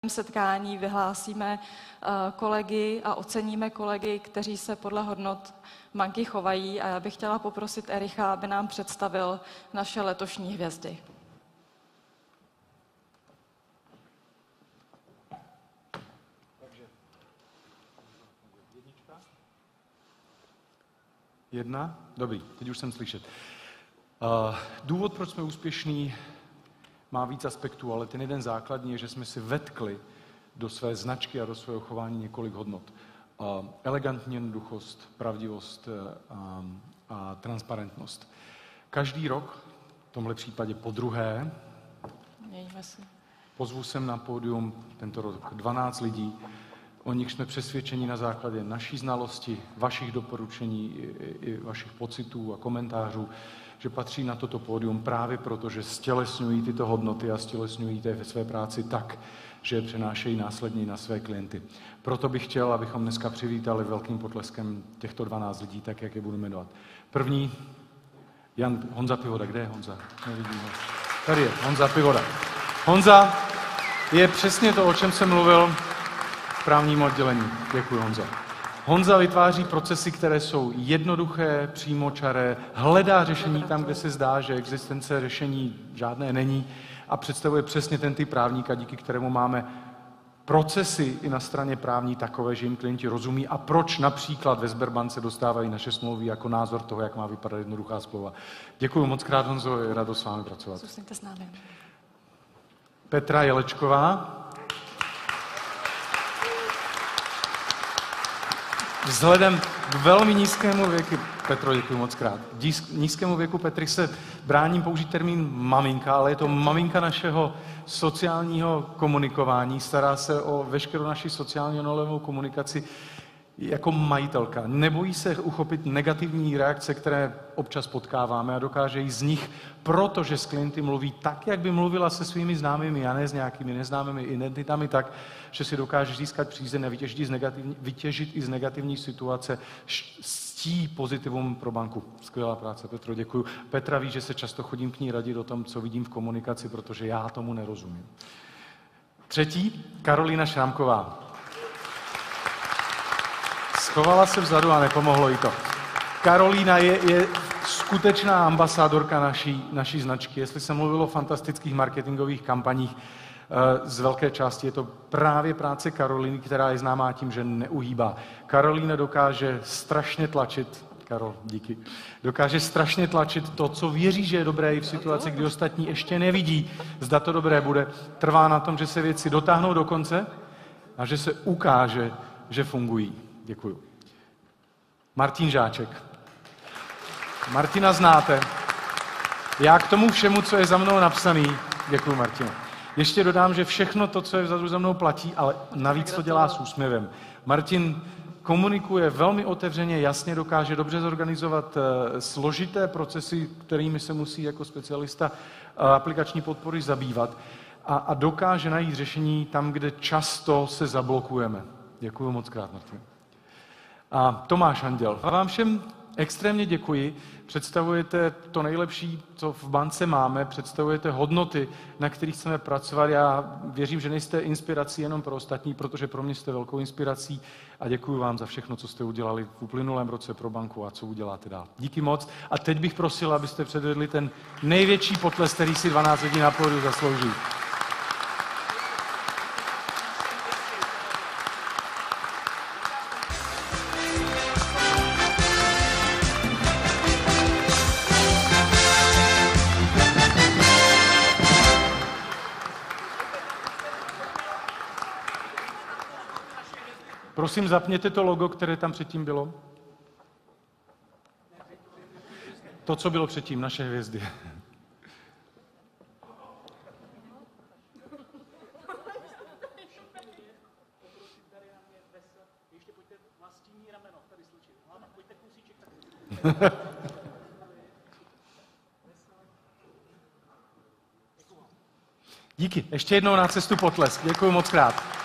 setkání vyhlásíme kolegy a oceníme kolegy, kteří se podle hodnot banky chovají. A já bych chtěla poprosit Ericha, aby nám představil naše letošní hvězdy. Jedna? Dobrý, teď už jsem slyšet. Důvod, proč jsme úspěšní, má víc aspektů, ale ten jeden základní je, že jsme si vetkli do své značky a do svého chování několik hodnot. Elegantní jednoduchost, pravdivost a transparentnost. Každý rok, v tomhle případě podruhé, pozvu sem na pódium tento rok 12 lidí, o nich jsme přesvědčeni na základě naší znalosti, vašich doporučení i vašich pocitů a komentářů, že patří na toto pódium právě proto, že stělesňují tyto hodnoty a stělesňují ve své práci tak, že je přenášejí následně na své klienty. Proto bych chtěl, abychom dneska přivítali velkým potleskem těchto 12 lidí, tak jak je budu jmenovat. První, Honza Pivoda. Kde je Honza? Nevidím ho. Tady je Honza Pivoda. Honza je přesně to, o čem jsem mluvil v právním oddělení. Děkuji, Honza. Honza vytváří procesy, které jsou jednoduché, přímočaré, hledá řešení tam, kde se zdá, že existence řešení žádné není a představuje přesně ten typ právníka, díky kterému máme procesy i na straně právní takové, že jim klienti rozumí a proč například ve Sberbance dostávají naše smlouvy jako názor toho, jak má vypadat jednoduchá smlouva. Děkuji moc krát, Honzo, je radost s vámi pracovat. Zůstaňte s námi. Petra Jelečková. Vzhledem k velmi nízkému věku, Petro, děkuji moc krát, nízkému věku Petry se bráním použít termín maminka, ale je to maminka našeho sociálního komunikování, stará se o veškerou naši sociálně nolovou komunikaci jako majitelka. Nebojí se uchopit negativní reakce, které občas potkáváme a dokáže jí z nich, protože s klienty mluví tak, jak by mluvila se svými známými a ne s nějakými neznámými identitami tak, že si dokáže získat přízeň a vytěžit i z negativní situace ctí pozitivum pro banku. Skvělá práce, Petro, děkuji. Petra ví, že se často chodím k ní radit o tom, co vidím v komunikaci, protože já tomu nerozumím. Třetí, Karolína Šrámková. Schovala se vzadu a nepomohlo jí to. Karolína je skutečná ambasadorka naší značky. Jestli se mluvilo o fantastických marketingových kampaních, z velké části je to právě práce Karolíny, která je známá tím, že neuhýbá. Karolína dokáže strašně tlačit, Karol, díky, dokáže strašně tlačit to, co věří, že je dobré i v situaci, kdy ostatní ještě nevidí, zda to dobré bude. Trvá na tom, že se věci dotáhnou do konce a že se ukáže, že fungují. Děkuju. Martin Žáček. Martina znáte. Já k tomu všemu, co je za mnou napsaný, děkuju, Martine. Ještě dodám, že všechno to, co je vzadu za mnou, platí, ale navíc to dělá s úsměvem. Martin komunikuje velmi otevřeně, jasně dokáže dobře zorganizovat složité procesy, kterými se musí jako specialista aplikační podpory zabývat a dokáže najít řešení tam, kde často se zablokujeme. Děkuju moc krát, Martin. A Tomáš Anděl. A vám všem extrémně děkuji. Představujete to nejlepší, co v bance máme, představujete hodnoty, na kterých chceme pracovat. Já věřím, že nejste inspirací jenom pro ostatní, protože pro mě jste velkou inspirací a děkuji vám za všechno, co jste udělali v uplynulém roce pro banku a co uděláte dál. Díky moc. A teď bych prosil, abyste předvedli ten největší potlesk, který si 12 lidí na pódiu zaslouží. Prosím, zapněte to logo, které tam předtím bylo. To, co bylo předtím, naše hvězdy. Díky. Ještě jednou na cestu potlesk. Děkuji moc krát.